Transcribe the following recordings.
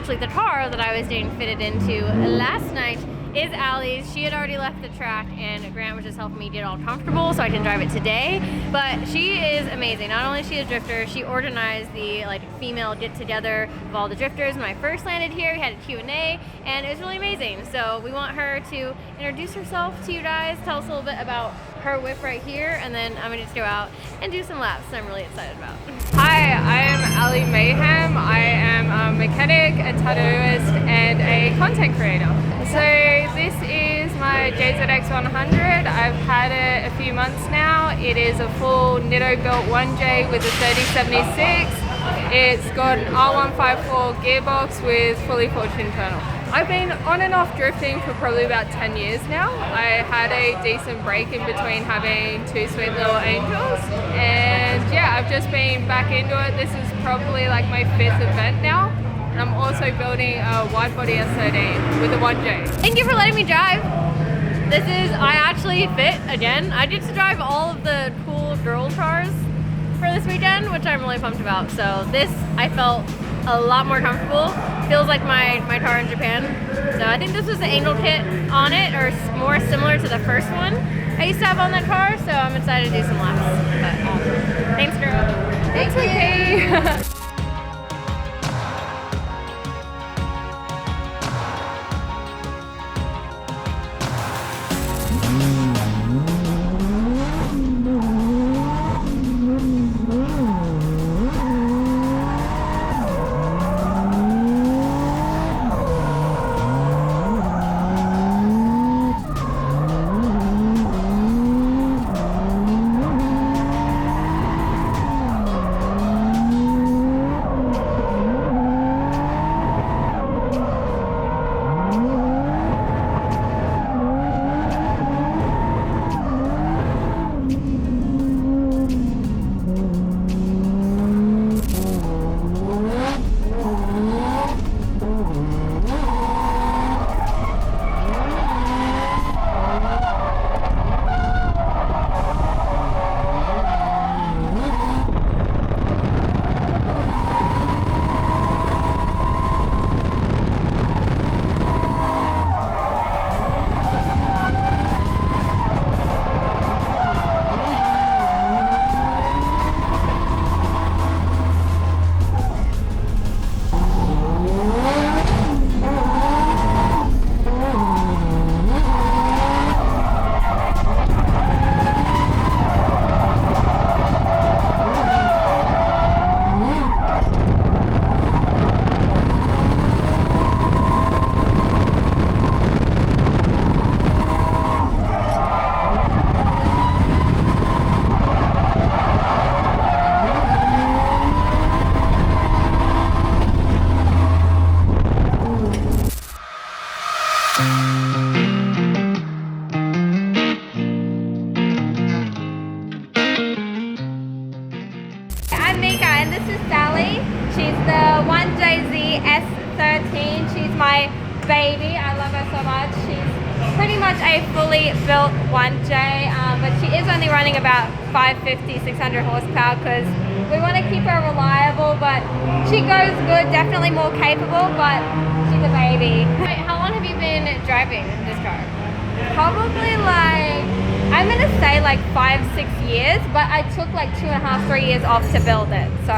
actually the car that I was getting fitted into last night is Alli's. She had already left the track and Grant was just helping me get all comfortable so I can drive it today. But she is amazing. Not only is she a drifter, she organized the female get together of all the drifters. When I first landed here, we had a Q&A and it was really amazing. So we want her to introduce herself to you guys, tell us a little bit about her whip right here, and then I'm gonna just go out and do some laps that I'm really excited about. Hi, I'm Alli Mayhem. I am a mechanic, a tattooist, and a content creator. So this is my JZX 100. I've had it a few months now. It is a full Nitto built 1J with a 3076. It's got an R154 gearbox with fully forged internal. I've been on and off drifting for probably about 10 years now. I had a decent break in between having two sweet little angels, and yeah, I've just been back into it. This is probably like my 5th event now, and I'm also building a wide body S13 with a 1J. Thank you for letting me drive. I actually fit again. I get to drive all of the cool girl cars for this weekend, which I'm really pumped about. So this, I felt a lot more comfortable. Feels like my car in Japan. So I think this was the angle kit on it, or more similar to the first one I used to have on that car. So I'm excited to do some laps. But awesome. Thanks, girl. Thanks, okay. She's the 1JZ S13. She's my baby. I love her so much. She's pretty much a fully built 1J, but she is only running about 550, 600 horsepower because we want to keep her reliable, but she goes good, definitely more capable, but she's a baby. How long have you been driving this car? Probably I'm gonna say 5-6 years, but I took 2.5, 3 years off to build it. So,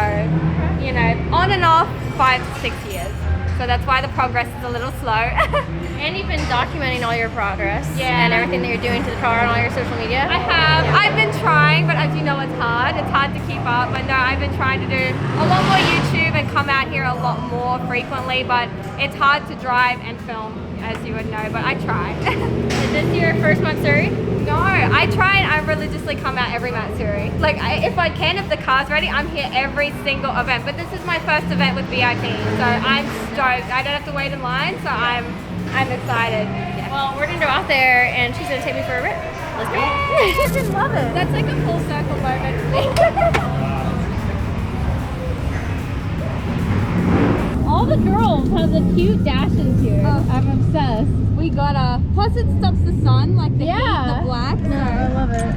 you know, on and off 5 to 6 years. So that's why the progress is a little slow. And you've been documenting all your progress and everything that you're doing to the car on all your social media? I have. I've been trying, but as you know, it's hard. It's hard to keep up. But no, I've been trying to do a lot more YouTube and come out here a lot more frequently, but it's hard to drive and film, as you would know, but I try. Is this your first Matsuri? No, I try and I religiously come out every Matsuri. If I can, if the car's ready, I'm here every single event. But this is my first event with VIP, so I'm stoked. I don't have to wait in line, so I'm excited. Yeah. Well, we're gonna go out there and she's gonna take me for a rip. Let's go. I just love it. That's like a full circle moment for me. All the girls have the cute dashes here. Oh. I'm obsessed. We gotta. Plus, it stops the sun, the heat, the black. No, I love it.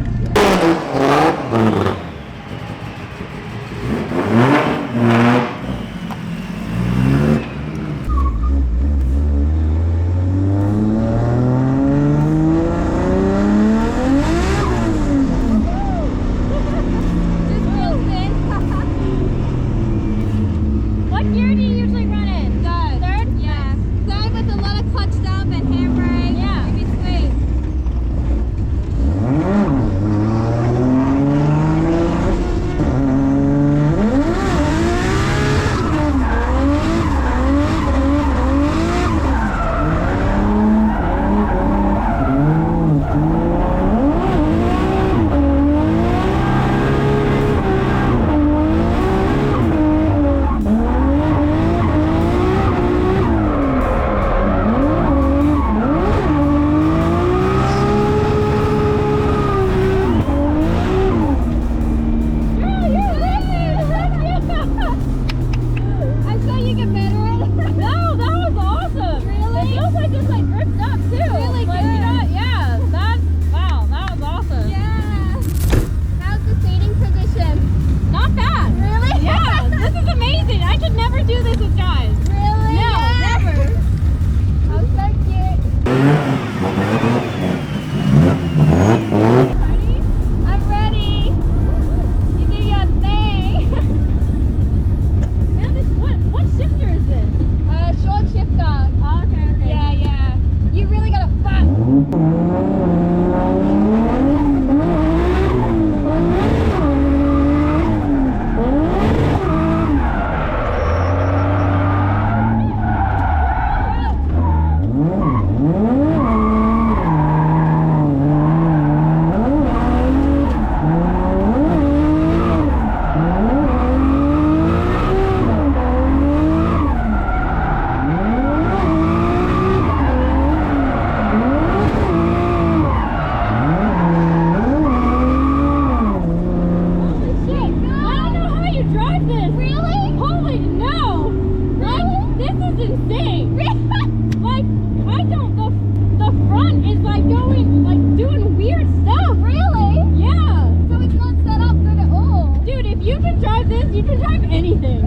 can drive this, you can drive anything.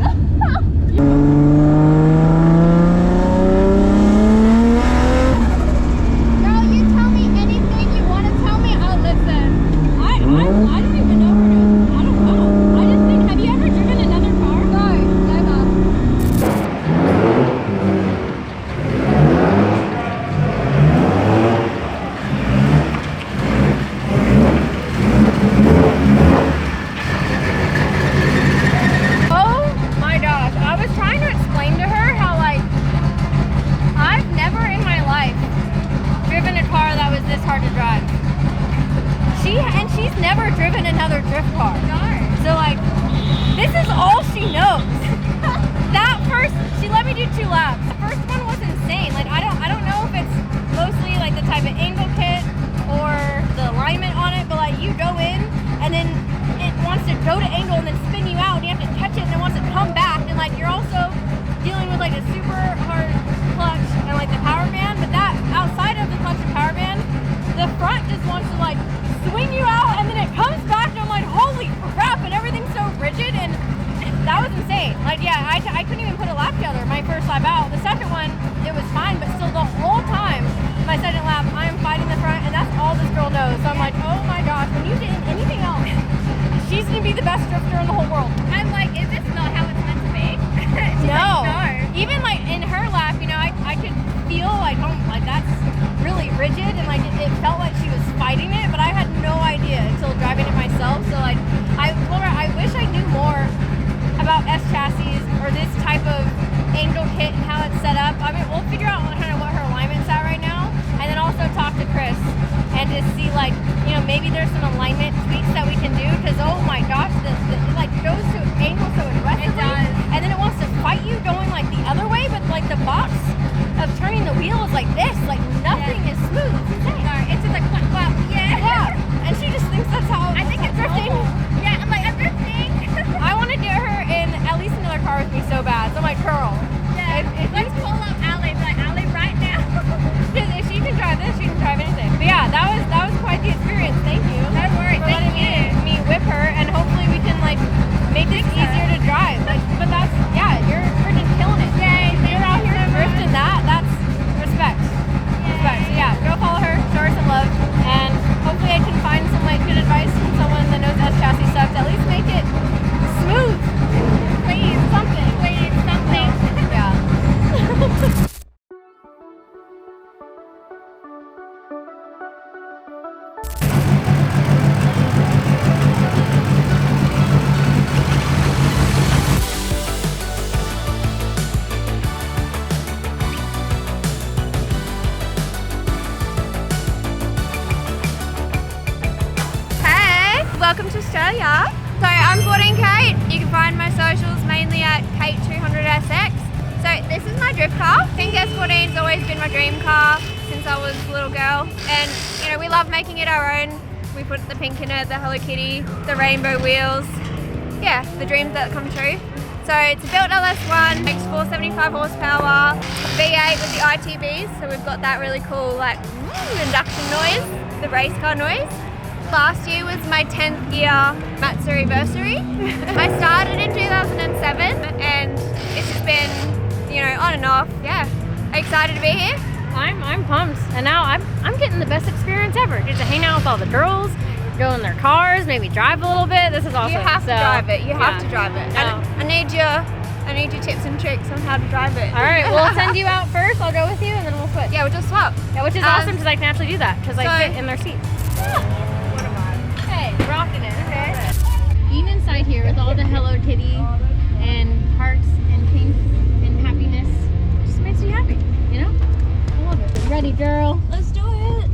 Girl, you tell me anything you want to tell me, I'll listen. I don't even know her name. I don't know. I just think, have you ever driven another car? No, never. Oh my gosh. I was trying to explain to her how, like, I've never in my life driven a car that was this hard to drive. She's never driven another drift car. No. So, like, this is all she knows. That first, she let me do 2 laps. The first one was insane. Like, I don't know if it's mostly like the type of angle kit or the alignment on it, but like you go in and then it wants to go to angle and then spin you out and you have to catch it and it wants to come back, and like you're also dealing with like a super hard clutch and like the power band, but that outside of the clutch and power band, the front just wants to like swing you out and then it comes back and I'm like, holy crap, and everything's so rigid, and that was insane. Like, yeah, I couldn't even put a lap together my first lap out. The second one, it was fine, but still the whole time, my second lap, I am fighting the front, and that's all this girl knows. So I'm like, oh my gosh, when you did anything else, she's gonna be the best drifter in the whole world. I'm like, is this not how it's meant to be? She's No. like, no. Even like in her lap, you know, I could feel like, oh, like that's really rigid, and like it felt like she was fighting it, but I had no idea until driving it myself. So like, I told her I wish I knew more about S chassis or this type of angle kit and how it's set up. I mean, we'll figure out kind of what her alignment's at right now, and then also talk to Chris and just see, like, you know, maybe there's some alignment tweaks that we can do, because oh my gosh, it like goes to angle so aggressively. It does. And then it wants to fight you going like the other way, but like the box of turning the wheel is like this, like nothing is smooth. It's insane. No, it's just like, wow, yeah. Yeah, and she just thinks that's how I think it's drifting. normal. Yeah, I'm like, I'm drifting. I want to get her in at least another car with me so bad. So I'm like, girl, Yeah. if you Let's call up Alli. Be like, Alli, right now. if she can drive this, she can drive anything. But yeah, that was quite the experience. Thank you. No worries, For thank letting me whip her, and hopefully we can like make this easier to drive. Like, but that's, yeah, you're freaking killing it. Yay, You're out here drifting that. That's respect. Respect. So yeah, go follow her, show her some love, and hopefully I can find some like good advice from someone that knows S chassis stuff to at least make it smooth. Please, something. Please, something. Yeah. Hey, welcome to Australia. So I'm 14 Kate. You can find my socials mainly at Kate200SX. So this is my drift car. Pink S14's always been my dream car since I was a little girl. And you know, we love making it our own. We put the pink in it, the Hello Kitty, the rainbow wheels. Yeah, the dreams that come true. So it's a built LS1, makes 475 horsepower, V8 with the ITBs. So we've got that really cool like induction noise, the race car noise. Last year was my 10th year Matsuri anniversary. I started in 2007 and it's just been, you know, on and off. Yeah, excited to be here. I'm pumped, and now I'm getting the best experience ever. Get to hang out with all the girls, go in their cars, maybe drive a little bit. This is awesome. You have to drive it. You have yeah. to drive it. No. And I need your tips and tricks on how to drive it. All right, we'll send you out first. I'll go with you, and then we'll switch. Yeah, we'll just swap. Yeah, which is awesome because I can actually do that because I so- sit in their seats. What am I? Hey, rocking it. Okay. Being inside here with all the Hello Kitty and hearts and pink and happiness just makes me happy. You know? I love it. Ready, girl? Let's do it.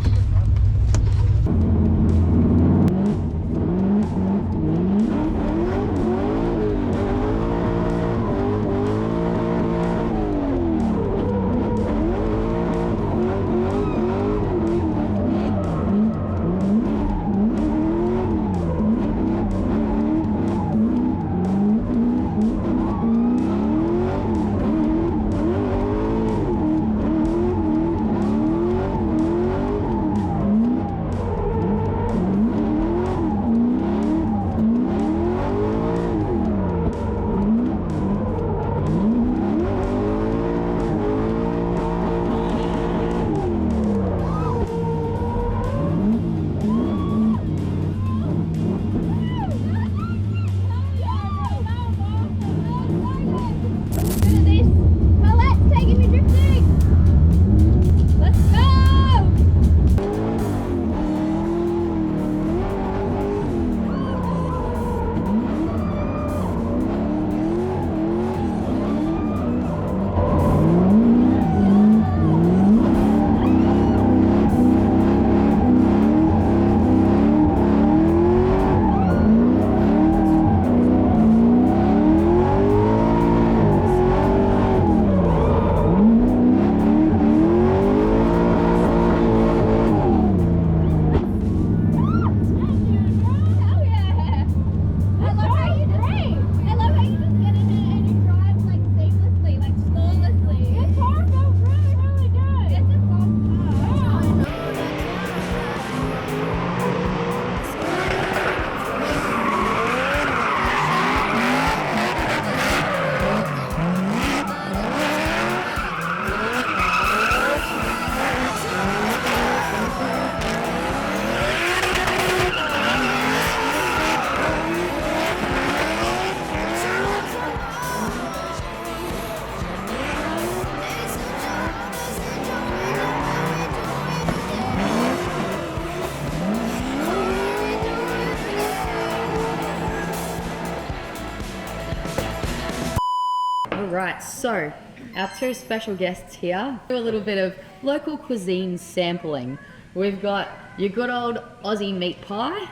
right, so our two special guests here do a little bit of local cuisine sampling. We've got your good old Aussie meat pie,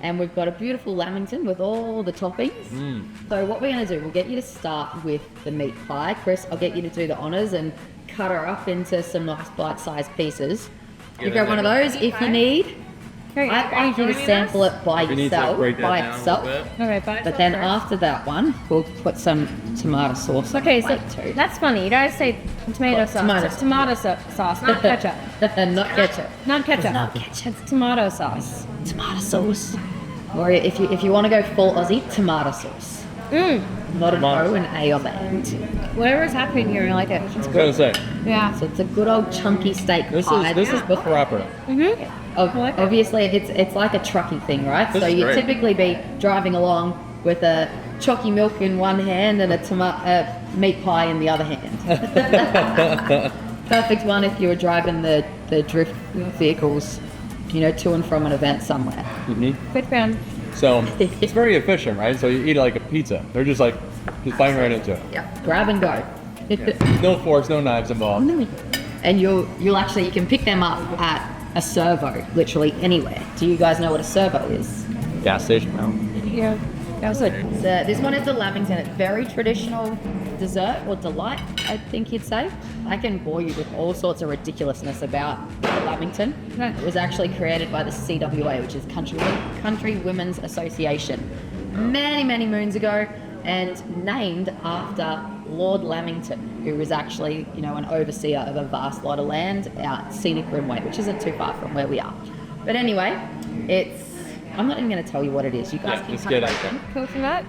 and we've got a beautiful lamington with all the toppings. So what we're going to do, we'll get you to start with the meat pie. Chris, I'll get you to do the honours and cut her up into some nice bite-sized pieces. You grab one of those if you need. I want you to sample it by yourself, Okay, but then after that one, we'll put some tomato sauce on Okay, the so plate too. that's funny. You guys say tomato sauce. Tomato. It's tomato sauce, not ketchup. Not ketchup. Not ketchup. Not ketchup. It's tomato sauce. Tomato sauce. Or if you want to go full Aussie, tomato sauce. Not an O and A on the end. Whatever's happening here, I like it. I was gonna say, Yeah. So it's a good old chunky steak this pie. is proper. Obviously, it's like a trucky thing, right? This So is you great. typically be driving along with a chalky milk in one hand and a meat pie in the other hand. Perfect one if you were driving the drift vehicles, you know, to and from an event somewhere. Good fan. So it's very efficient, right? So you eat it like a pizza. They're just biting right into it. Yeah, grab and go. No forks, no knives involved. And you can pick them up at a servo, literally anywhere. Do you guys know what a servo is? Gas station now. Yeah. That was it. This one is the lamington. It's very traditional dessert or delight, I think you'd say. I can bore you with all sorts of ridiculousness about the lamington. Right. It was actually created by the CWA, which is Country Women's Association, many moons ago, and named after Lord Lamington, who was actually, you know, an overseer of a vast lot of land out Scenic Rimway, which isn't too far from where we are. But anyway, I'm not even going to tell you what it is. You guys can let's cut get it it. open. Coconut.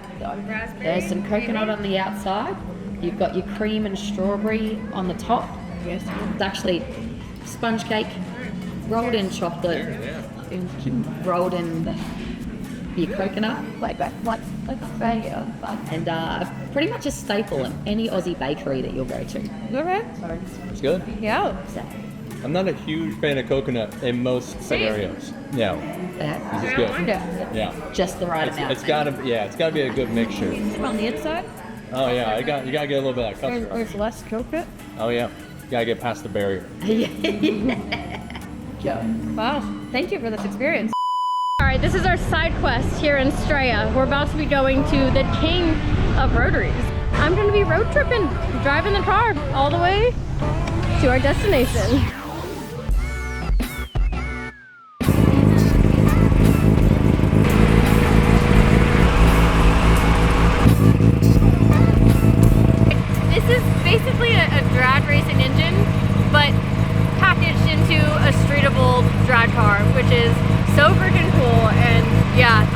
There's some coconut on the outside. You've got your cream and strawberry on the top. Yes. It's actually sponge cake, rolled in chocolate, rolled in your coconut, and pretty much a staple in any Aussie bakery that you'll go to. Okay. It's good. Yeah. I'm not a huge fan of coconut in most scenarios. Yeah, this is good. Yeah, Just the right amount. it's gotta be a good mixture. On the inside, Oh yeah, you gotta get a little bit of that custard. there's less coconut. Oh yeah, you gotta get past the barrier. Wow. Thank you for this experience. All right, this is our side quest here in Straya. We're about to be going to the king of rotaries. I'm gonna be road tripping, driving the car all the way to our destination. This is basically a drag racing engine, but packaged into a streetable drag car, which is so freaking cool. And yeah,